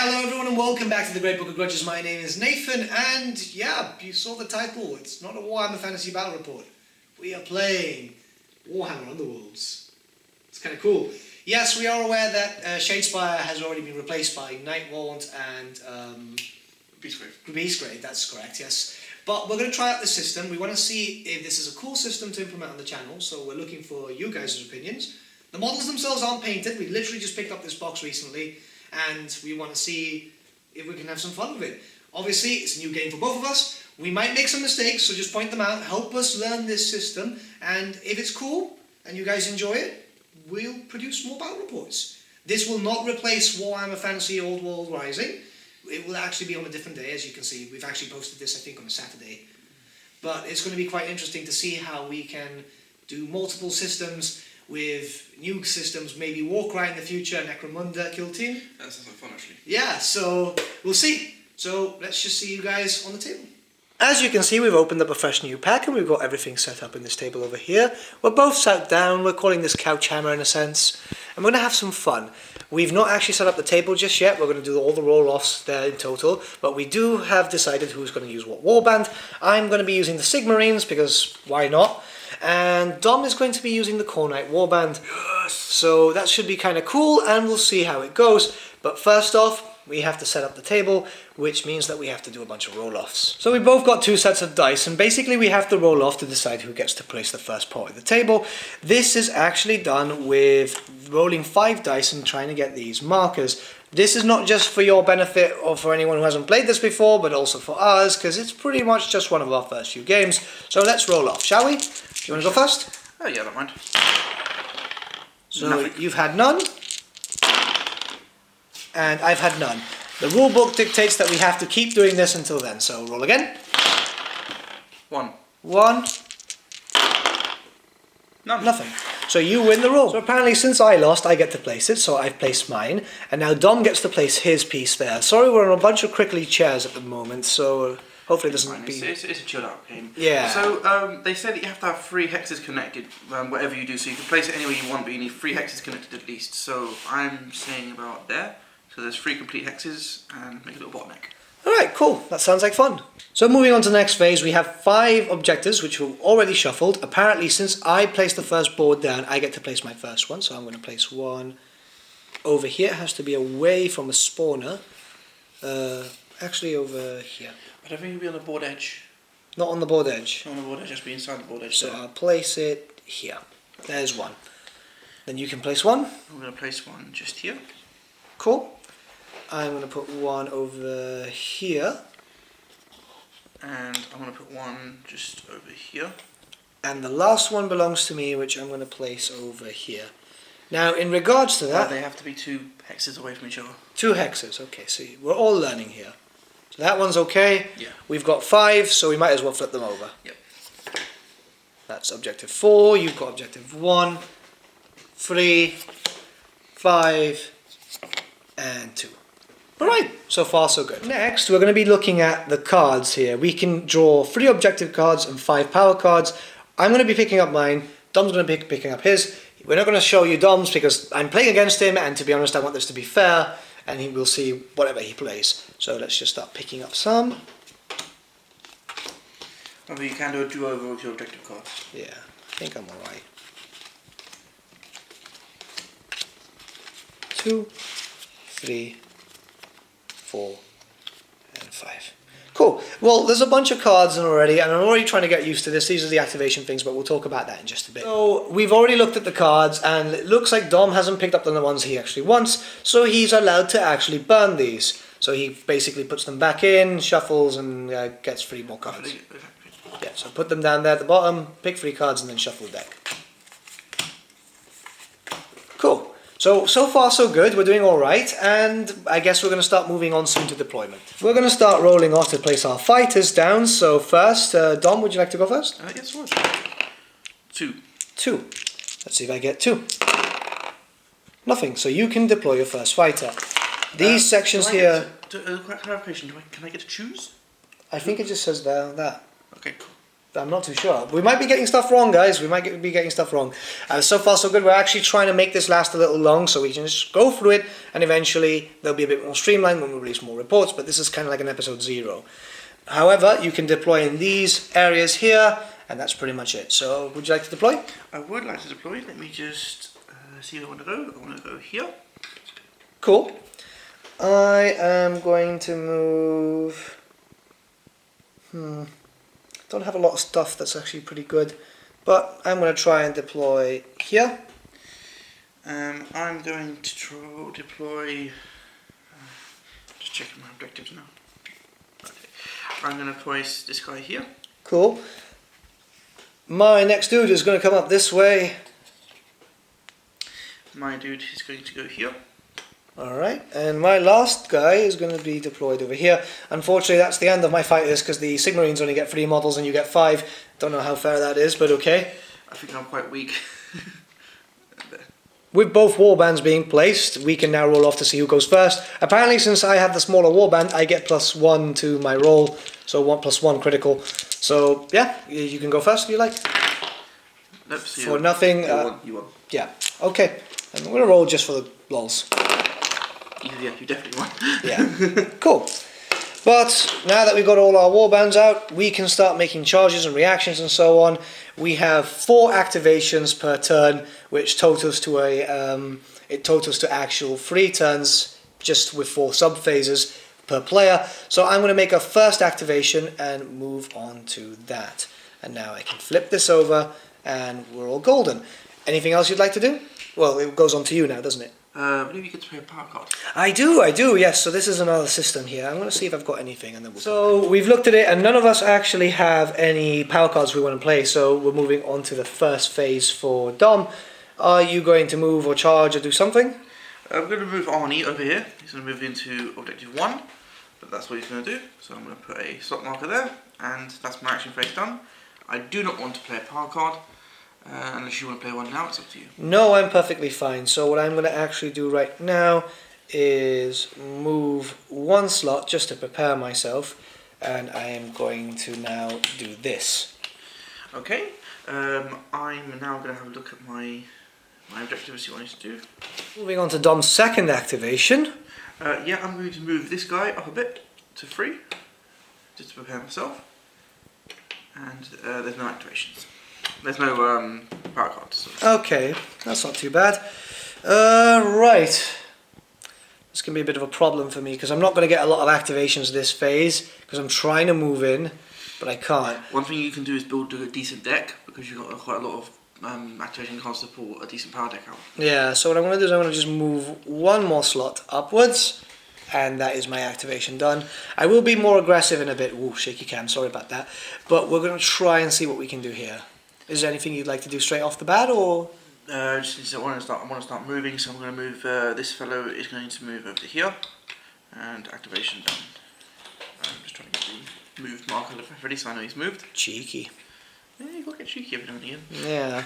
Hello everyone and welcome back to the Great Book of Grudges. My name is Nathan and yeah, you saw the title. It's not a Warhammer Fantasy Battle Report. We are playing Warhammer Underworlds. It's kind of cool. Yes, we are aware that Shadespire has already been replaced by Nightwaunt and Beastgrave, that's correct, yes. But we're going to try out the system. We want to see if this is a cool system to implement on the channel, so we're looking for you guys' opinions. The models themselves aren't painted. We literally just picked up this box recently and we want to see if we can have some fun with it. Obviously, it's a new game for both of us. We might make some mistakes, so just point them out, help us learn this system, and if it's cool and you guys enjoy it, we'll produce more battle reports. This will not replace Warhammer Fantasy Old World Rising. It will actually be on a different day, as you can see. We've actually posted this, I think, on a Saturday. But it's going to be quite interesting to see how we can do multiple systems with new systems, maybe Warcry in the future, Necromunda, Kill Team. That sounds like fun, actually. Yeah, so we'll see. So let's just see you guys on the table. As you can see, we've opened up a fresh new pack and we've got everything set up in this table over here. We're both sat down, we're calling this Couch Hammer in a sense, and we're going to have some fun. We've not actually set up the table just yet, we're going to do all the roll-offs there in total, but we do have decided who's going to use what warband. I'm going to be using the Sigmarines, because why not? And Dom is going to be using the Core Knight warband. Yes! So that should be kind of cool, and we'll see how it goes. But first off, we have to set up the table, which means that we have to do a bunch of roll-offs. So we both got 2 sets of dice, and basically we have to roll off to decide who gets to place the first part of the table. This is actually done with rolling 5 dice and trying to get these markers. This is not just for your benefit or for anyone who hasn't played this before, but also for us, because it's pretty much just one of our first few games. So let's roll off, shall we? Do you want to go first? Oh yeah, I don't mind. So Nothing. you've had none, and I've had none. The rule book dictates that we have to keep doing this until then, so roll again. 1. 1. None. Nothing. So you win the roll. So apparently since I lost, I get to place it, so I've placed mine. And now Dom gets to place his piece there. Sorry, we're on a bunch of crickly chairs at the moment, so hopefully it doesn't be... It's a chilled out game. Yeah. So they say that you have to have 3 hexes connected, whatever you do. So you can place it anywhere you want, but you need 3 hexes connected at least. So I'm saying about there. So there's 3 complete hexes, and make a little bottleneck. Alright, cool. That sounds like fun. So moving on to the next phase, we have 5 objectives which were already shuffled. Apparently, since I placed the first board down, I get to place my first one. So I'm going to place one over here. It has to be away from a spawner. Actually over here. I don't think it'll be on the board edge. Not on the board edge. Not on the board edge, just be inside the board edge. So I'll place it here. There's one. Then you can place one. I'm going to place one just here. Cool. I'm going to put one over here. And I'm going to put one just over here. And the last one belongs to me, which I'm going to place over here. Now, in regards to that... they have to be 2 hexes away from each other. 2 hexes, okay, so we're all learning here. So that one's okay. Yeah. We've got 5, so we might as well flip them over. Yep. That's objective 4, you've got objective 1, 3, 5, and 2. Alright, so far so good. Next, we're going to be looking at the cards here. We can draw 3 objective cards and 5 power cards. I'm going to be picking up mine. Dom's going to be picking up his. We're not going to show you Dom's because I'm playing against him, and to be honest, I want this to be fair, and he will see whatever he plays. So let's just start picking up some. Maybe you can do a do-over with your objective cards. Yeah, I think I'm alright. 2, 3, 4, and 5. Cool. Well, there's a bunch of cards in already, and I'm already trying to get used to this. These are the activation things, but we'll talk about that in just a bit. So, we've already looked at the cards, and it looks like Dom hasn't picked up on the ones he actually wants, so he's allowed to actually burn these. So he basically puts them back in, shuffles, and gets 3 more cards. Yeah, so put them down there at the bottom, pick 3 cards, and then shuffle the deck. Cool. So far so good, we're doing alright, and I guess we're going to start moving on soon to deployment. We're going to start rolling off to place our fighters down, so first, Dom, would you like to go first? Yes, what? 2. 2. Let's see if I get 2. Nothing, so you can deploy your first fighter. These sections here... Clarification, can I get to choose? I think it just says there, that. Okay, cool. I'm not too sure. We might be getting stuff wrong, guys. We might be getting stuff wrong. So far, so good. We're actually trying to make this last a little long so we can just go through it, and eventually there'll be a bit more streamlined when we release more reports, but this is kind of like an episode 0. However, you can deploy in these areas here, and that's pretty much it. So, would you like to deploy? I would like to deploy. Let me just see where I want to go. I want to go here. Cool. I am going to move... Don't have a lot of stuff that's actually pretty good, but I'm going to try and deploy here. I'm going to deploy... just checking my objectives now. Okay. I'm going to place this guy here. Cool. My next dude is going to come up this way. My dude is going to go here. Alright, and my last guy is going to be deployed over here. Unfortunately, that's the end of my fighters because the Sigmarines only get 3 models and you get 5. Don't know how fair that is, but okay. I think I'm quite weak. With both warbands being placed, we can now roll off to see who goes first. Apparently, since I have the smaller warband, I get +1 to my roll, so 1+1 critical. So, yeah, you can go first if you like. Let's see. For nothing. You won. Yeah, okay. I'm going to roll just for the lols. Yeah, you definitely won. Yeah, cool. But now that we've got all our warbands out, we can start making charges and reactions and so on. We have 4 activations per turn, which totals to actual 3 turns, just with 4 sub-phases per player. So I'm going to make a first activation and move on to that. And now I can flip this over and we're all golden. Anything else you'd like to do? Well, it goes on to you now, doesn't it? I believe you get to play a power card. I do, yes. So this is another system here. I'm going to see if I've got anything, and then we'll. So we've looked at it, and none of us actually have any power cards we want to play. So we're moving on to the first phase for Dom. Are you going to move or charge or do something? I'm going to move Arnie over here. He's going to move into objective 1, but that's what he's going to do. So I'm going to put a slot marker there, and that's my action phase done. I do not want to play a power card. Unless you want to play one now, it's up to you. No, I'm perfectly fine. So what I'm going to actually do right now is move 1 slot just to prepare myself, and I am going to now do this. Okay, I'm now going to have a look at my objectives, see what I need to do. Moving on to Dom's second activation. Yeah, I'm going to move this guy up a bit to 3, just to prepare myself. And there's no activations. There's no power cards. So. Okay, that's not too bad. Right. This can be a bit of a problem for me because I'm not going to get a lot of activations this phase because I'm trying to move in, but I can't. One thing you can do is build a decent deck because you've got quite a lot of activation cards to pull a decent power deck out. Yeah, so what I'm going to do is I'm going to just move 1 more slot upwards, and that is my activation done. I will be more aggressive in a bit. Ooh, shaky cam, sorry about that. But we're going to try and see what we can do here. Is there anything you'd like to do straight off the bat, or? I want to start moving, so I'm going to move. This fellow is going to move over to here, and activation done. I'm just trying to get the moved marker ready, so I know he's moved. Cheeky. Yeah, you got to get cheeky every now and again. Yeah.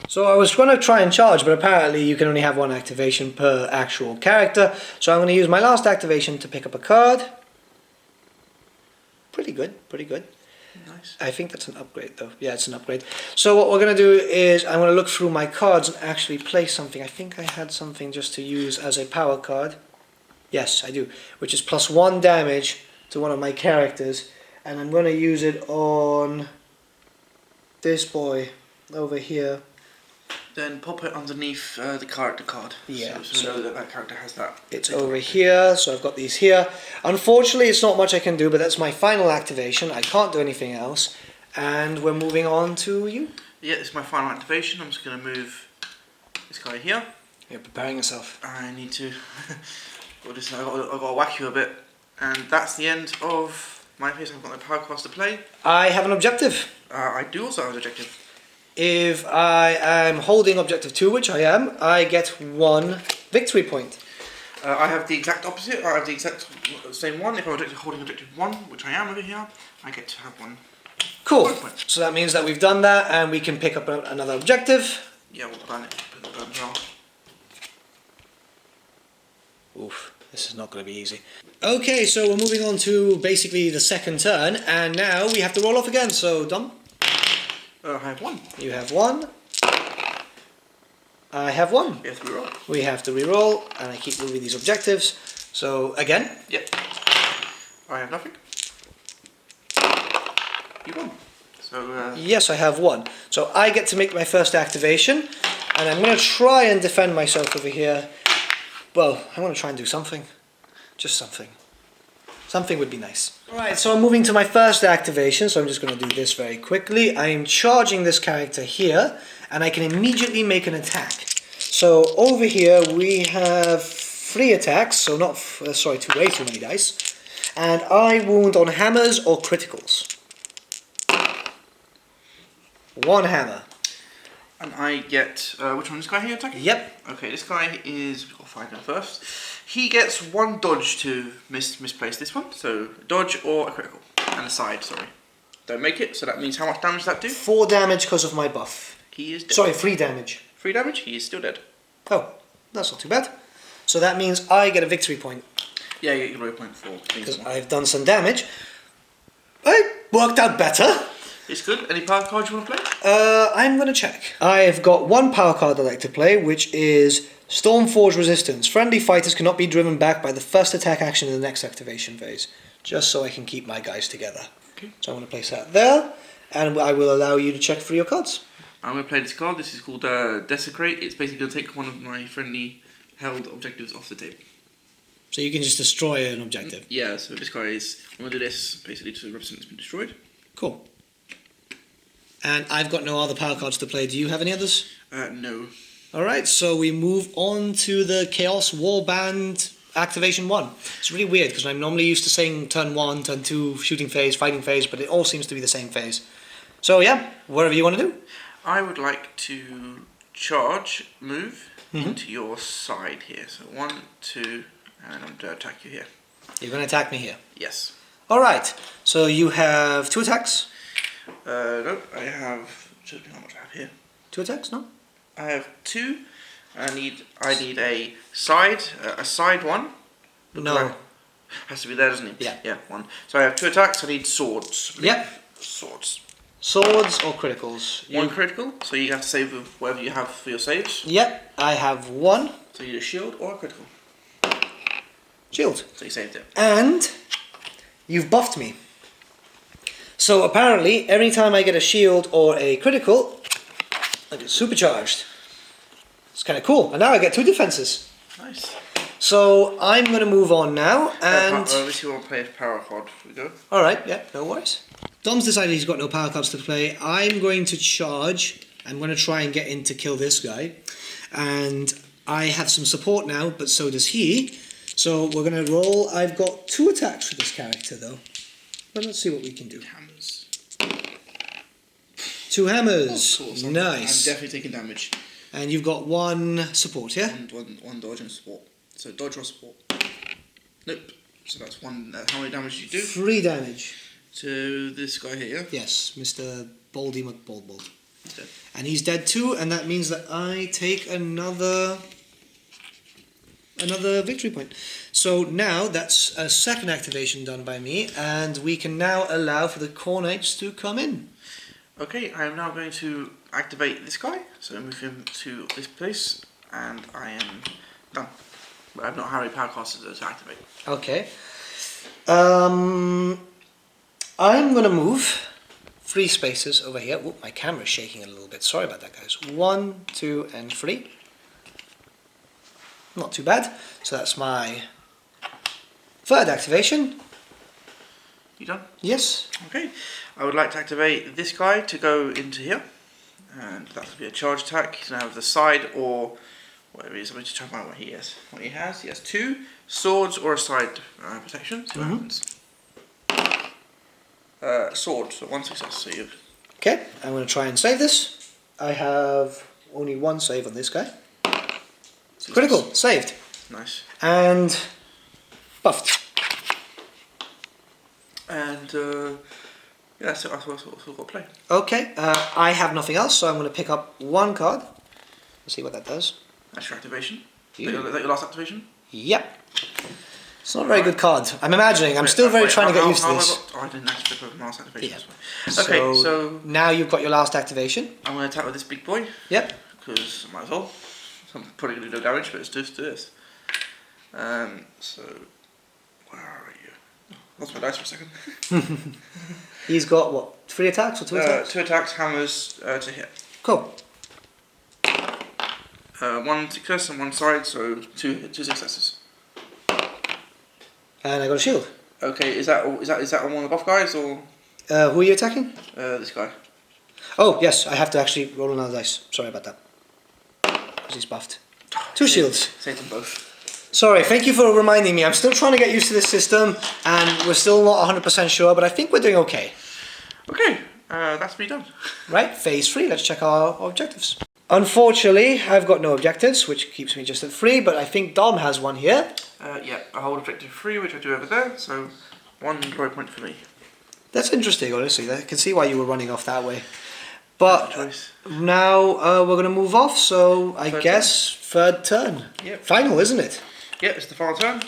So I was going to try and charge, but apparently you can only have 1 activation per actual character. So I'm going to use my last activation to pick up a card. Pretty good, pretty good. Nice. I think that's an upgrade though. Yeah, it's an upgrade. So what we're going to do is I'm going to look through my cards and actually play something. I think I had something just to use as a power card. Yes, I do. Which is +1 damage to one of my characters. And I'm going to use it on this boy over here. Then pop it underneath the character card. Yeah. So we know that that character has that. It's over here, so I've got these here. Unfortunately, it's not much I can do, but that's my final activation. I can't do anything else. And we're moving on to you. Yeah, this is my final activation. I'm just going to move this guy here. You're preparing yourself. I need to... I've got to whack you a bit. And that's the end of my phase. I've got my power cards to play. I have an objective. I do also have an objective. If I am holding objective 2, which I am, I get 1 victory point. I have the exact opposite. I have the exact same one. If I'm holding objective 1, which I am over here, I get to have 1. Cool. So that means that we've done that and we can pick up another objective. Yeah, we'll burn it. Put the burn jar. Oof, this is not going to be easy. Okay, so we're moving on to basically the second turn, and now we have to roll off again. So, Dom? I have 1. You have 1. I have 1. We have to reroll. We have to re-roll, and I keep moving these objectives. So, again. Yep. I have nothing. You won. So, Yes, I have 1. So I get to make my first activation, and I'm going to try and defend myself over here. Well, I want to try and do something. Just something. Something would be nice. Alright, so I'm moving to my first activation, so I'm just going to do this very quickly. I am charging this character here, and I can immediately make an attack. So over here we have 3 attacks, so not, sorry, way too many dice. And I wound on hammers or criticals. 1 hammer. and I get, which one, this guy here attacking? Yep. Okay, this guy is, we've got to find him first. He gets 1 dodge to misplace this one, so dodge or a critical, and a side, sorry. Don't make it, so that means how much damage does that do? 4 damage because of my buff. He is dead. Sorry, 3 damage. 3 damage, he is still dead. Oh, that's not too bad. So that means I get a victory point. Yeah, you get a point for because I've done some damage. It worked out better. It's good. Any power cards you want to play? I'm going to check. I've got 1 power card I like to play, which is Stormforge Resistance. Friendly fighters cannot be driven back by the first attack action in the next activation phase. Just so I can keep my guys together. Okay. So I'm going to place that there, and I will allow you to check for your cards. I'm going to play this card. This is called Desecrate. It's basically going to take one of my friendly held objectives off the table. So you can just destroy an objective. Yeah, so this guy is, I'm going to do this basically to represent it's been destroyed. Cool. And I've got no other power cards to play. Do you have any others? No. Alright, so we move on to the Chaos Warband Activation 1. It's really weird because I'm normally used to saying turn 1, turn 2, shooting phase, fighting phase, but it all seems to be the same phase. So yeah, whatever you want to do. I would like to charge, move into your side here. So 1, 2, and I'm going to attack you here. You're going to attack me here? Yes. Alright, so you have 2 attacks? No, I have, just how much I have here. 2 attacks, no? I have 2. I need a side one. No. Has to be there, doesn't it? Yeah. Yeah, 1. So I have 2 attacks. I need swords. Yep. Swords. Swords or criticals? 1 critical, so you have to save with whatever you have for your saves. Yep, I have 1. So you need a shield or a critical. Shield. So you saved it. And you've buffed me. So apparently, every time I get a shield or a critical, I get supercharged. It's kind of cool. And now I get 2 defenses. Nice. So I'm going to move on now, and... Unless you want to play a power card, we go. Alright, yeah, no worries. Dom's decided he's got no power cards to play. I'm going to charge. I'm going to try and get in to kill this guy. And I have some support now, but so does he. So we're going to roll. I've got 2 attacks for this character, though. But let's see what we can do. Hammers. 2 hammers. Of course, Nice. I'm definitely taking damage. And you've got 1 support, yeah? One dodge and support. So dodge or support. Nope. So that's 1. How many damage do you do? 3 damage. To this guy here. Yes, Mr. Baldy McBaldbold. He's dead. And he's dead too, and that means that I take another victory point. So now that's a second activation done by me, and we can now allow for the Core Knights to come in. Okay, I am now going to activate this guy. So move him to this place, and I am done. But I have not how many power cards to activate. Okay. I'm going to move 3 spaces over here. Whoop, my camera's shaking a little bit. Sorry about that, guys. 1, 2, and 3. Not too bad. So that's my 3rd activation. You done? Yes. Okay. I would like to activate this guy to go into here. And that will be a charge attack. He's going to have the side or whatever it is. I'm going to try to find what he has. What he has. He has 2 swords or a side protection. See what happens. Sword, so 1 success. So you've... Okay, I'm going to try and save this. I have only 1 save on this guy. Success. Critical, saved. Nice. And buffed. And yeah, so that's what we've got to play. Okay, I have nothing else, so I'm going to pick up 1 card. Let's see what that does. That's your activation. You. Is that your last activation? Yep. It's not a very good card. I'm imagining. I'm still trying to get used to this. I didn't actually put my last activation. Yeah. Okay, so now you've got your last activation. I'm going to attack with this big boy. Yep. Because I might as well. So I'm probably going to do no damage, but let's just do this. So, where are you? Lost my dice for a second. He's got what? 3 attacks or 2 attacks? 2 attacks, hammers to hit. Cool. 1 success on one side, so 2 successes. And I got a shield. Okay, is that on one of the buff guys or? Who are you attacking? This guy. Oh yes, I have to actually roll another dice. Sorry about that. Because he's buffed. 2 shields. Save them both. Sorry, thank you for reminding me. I'm still trying to get used to this system, and we're still not 100% sure, but I think we're doing okay. Okay, that's me done. Right, phase 3. Let's check our objectives. Unfortunately, I've got no objectives, which keeps me just at 3, but I think Dom has one here. Yeah, I hold objective 3, which I do over there, so 1 glory point for me. That's interesting, honestly. I can see why you were running off that way. But now we're going to move off, so I guess third turn. Yep. Final, isn't it? Yep, it's the final turn.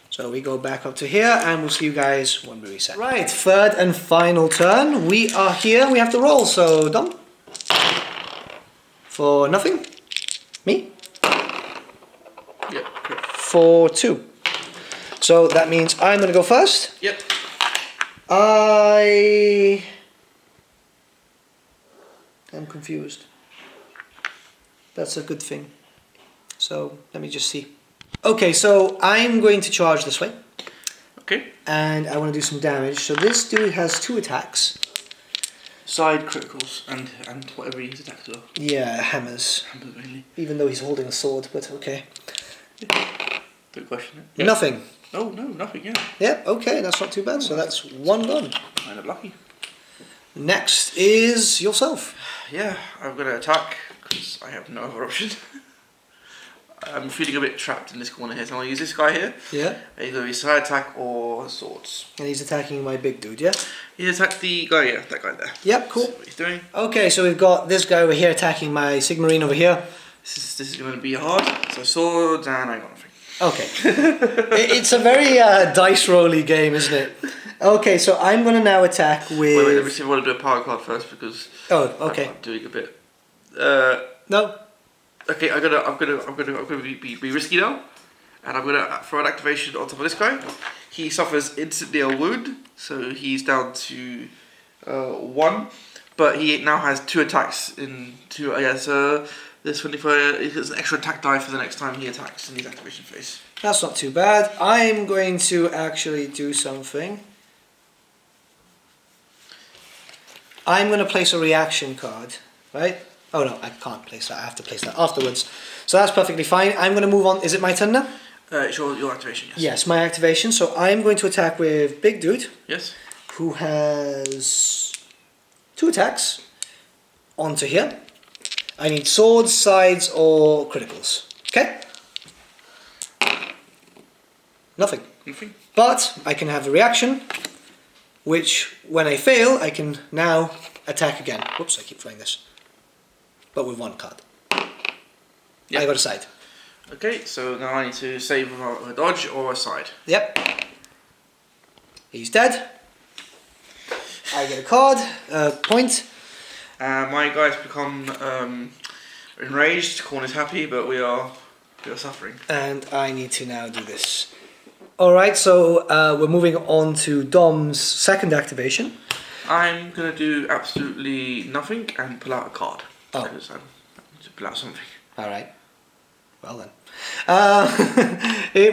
So we go back up to here, and we'll see you guys when we reset. Right, third and final turn. We are here. We have to roll, so Dom. For nothing. Me. Yep, correct. For 2. So that means I'm going to go first. Yep. I am confused. That's a good thing. So let me just see. Okay, so I'm going to charge this way. Okay. And I want to do some damage. So this dude has 2 attacks. Side criticals and whatever he attacks as well. Yeah, hammers. Hammers mainly. Even though he's holding a sword, but okay. Don't question it. Yep. Nothing. Oh no, nothing. Yeah. Yep. Okay, that's not too bad. So that's 1 done. Kind of lucky. Next is yourself. Yeah, I'm gonna attack because I have no other option. I'm feeling a bit trapped in this corner here, so I'll use this guy here. Yeah. Either his side attack or swords. And he's attacking my big dude, yeah? He attacked the guy, yeah, that guy there. Yep, cool. That's what he's doing. Okay, so we've got this guy over here attacking my Sigmarine over here. This is going to be hard. So swords and I got nothing. Okay. It's a very dice rolly game, isn't it? Okay, so I'm going to now attack with... Wait, let me see if I want to do a power card first because... Oh, okay. I'm doing a bit... No. Okay, I'm gonna be risky now, and I'm gonna throw an activation on top of this guy. He suffers instantly a wound, so he's down to 1, but he now has 2 attacks in 2. This 25 is an extra attack die for the next time he attacks in his activation phase. That's not too bad. I'm going to actually do something. I'm going to place a reaction card, right? Oh no, I can't place that. I have to place that afterwards. So that's perfectly fine. I'm going to move on. Is it my turn now? It's your activation, yes. Yes, my activation. So I'm going to attack with Big Dude. Yes. Who has 2 attacks onto here. I need swords, sides, or criticals. Okay? Nothing. Nothing. But I can have a reaction, which when I fail, I can now attack again. Whoops, I keep trying this. But with 1 card. Yep. I got a side. Okay, so now I need to save with a dodge or a side. Yep. He's dead. I get a card, point. My guys become enraged, Corn is happy, but we are suffering. And I need to now do this. Alright, so we're moving on to Dom's second activation. I'm going to do absolutely nothing and pull out a card. Oh. Because I need to pull out something. Alright. Well then.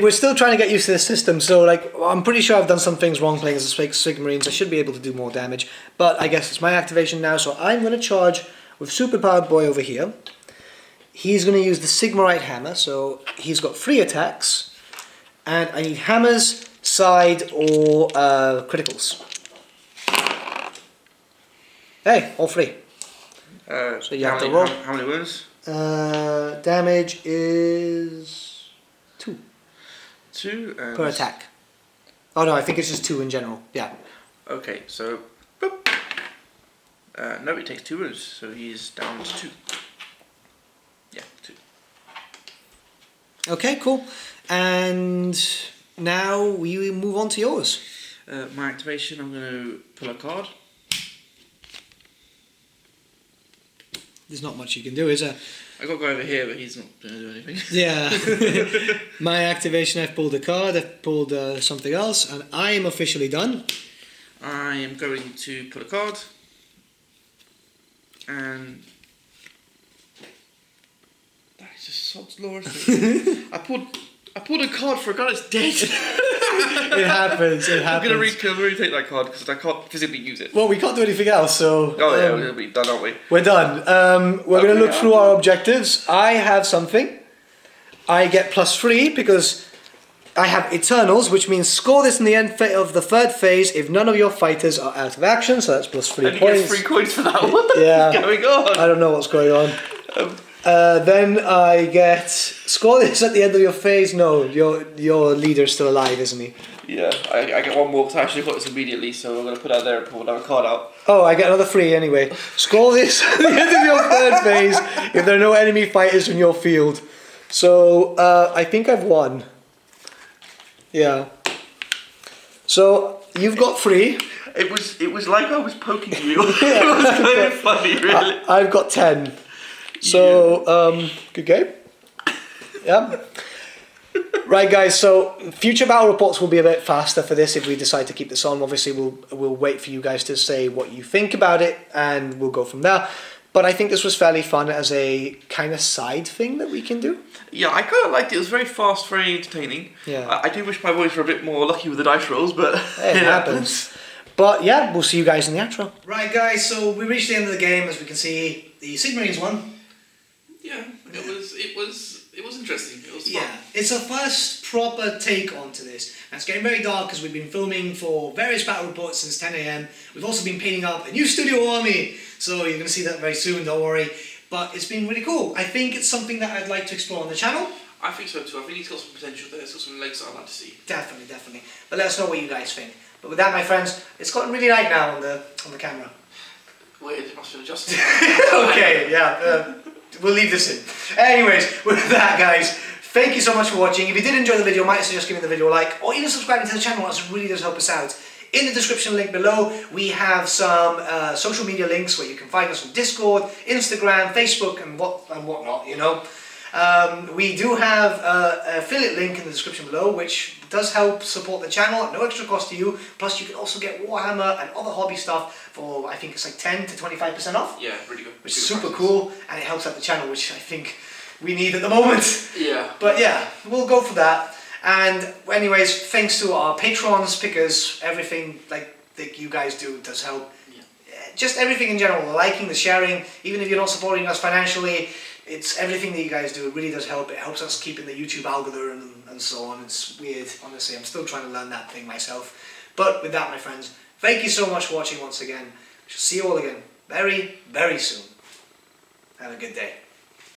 We're still trying to get used to this system, so like I'm pretty sure I've done some things wrong playing as a Sigmarines. I should be able to do more damage, but I guess it's my activation now, so I'm going to charge with Superpowered Boy over here. He's going to use the Sigmarite Hammer, so he's got 3 attacks, and I need hammers, side, or criticals. Hey, all 3. So you have to roll. How many wounds? Damage is 2. 2 and per attack. Oh no, I think it's just 2 in general. Yeah. Okay, so boop. No, he takes 2 wounds, so he's down to 2. Yeah, 2. Okay, cool. And now we move on to yours. My activation, I'm going to pull a card. There's not much you can do, is there? I got a guy over here, but he's not going to do anything. Yeah. My activation, I've pulled a card, I've pulled something else, and I am officially done. I am going to pull a card. And... that is just sod's law. I pulled a card for a guy that's dead. It happens. I'm going to retake that card because I can't physically use it. Well, we can't do anything else, so... Oh yeah, we'll be done, aren't we? We're done. We're going to look through our objectives. I have something. I get +3 because I have Eternals, which means score this in the end of the third phase if none of your fighters are out of action, so that's +3 and points. you get 3 coins for that. What the yeah. is going on? I don't know what's going on. Then I get score this at the end of your phase. No, your leader's still alive, isn't he? Yeah, I get 1 more because I actually got this immediately, so I'm going to put that there and pull another card out. Oh, I get another 3 anyway. Score this at the end of your third phase if there are no enemy fighters in your field. So I think I've won. Yeah. So you've got 3. It was like I was poking you. It was kind of funny, really. I've got 10. So good game. Yeah. Right, guys. So future battle reports will be a bit faster for this if we decide to keep this on. Obviously, we'll wait for you guys to say what you think about it, and we'll go from there. But I think this was fairly fun as a kind of side thing that we can do. Yeah, I kind of liked it. It was very fast, very entertaining. Yeah. I do wish my boys were a bit more lucky with the dice rolls, but it happens. But yeah, we'll see you guys in the outro. Right, guys. So we reached the end of the game. As we can see, the Sigmarines won. Yeah, it was interesting. It was fun. Yeah, it's a first proper take onto this. And it's getting very dark because we've been filming for various battle reports since 10 AM. We've also been painting up a new studio army, so you're going to see that very soon, don't worry. But it's been really cool. I think it's something that I'd like to explore on the channel. I think so too. I think it's got some potential there. It's got some legs that I'd like to see. Definitely, definitely. But let us know what you guys think. But with that, my friends, it's gotten really light now on the camera. Weird, it must have adjusted. Okay, yeah. We'll leave this in. Anyways, with that, guys, thank you so much for watching. If you did enjoy the video, I might suggest giving the video a like or even subscribing to the channel. That really does help us out. In the description link below, we have some social media links where you can find us on Discord, Instagram, Facebook, and whatnot, you know. We do have an affiliate link in the description below, which does help support the channel at no extra cost to you. Plus, you can also get Warhammer and other hobby stuff for, I think it's like 10 to 25% off. Yeah, really good. Which is super cool, and it helps out the channel, which I think we need at the moment. Yeah. But yeah, we'll go for that. And anyways, thanks to our patrons, pickers, everything like that you guys do does help. Yeah. Just everything in general, the liking, the sharing, even if you're not supporting us financially, it's everything that you guys do. It really does help. It helps us keep in the YouTube algorithm and so on. It's weird, honestly. I'm still trying to learn that thing myself. But with that, my friends, thank you so much for watching once again. We shall see you all again very, very soon. Have a good day.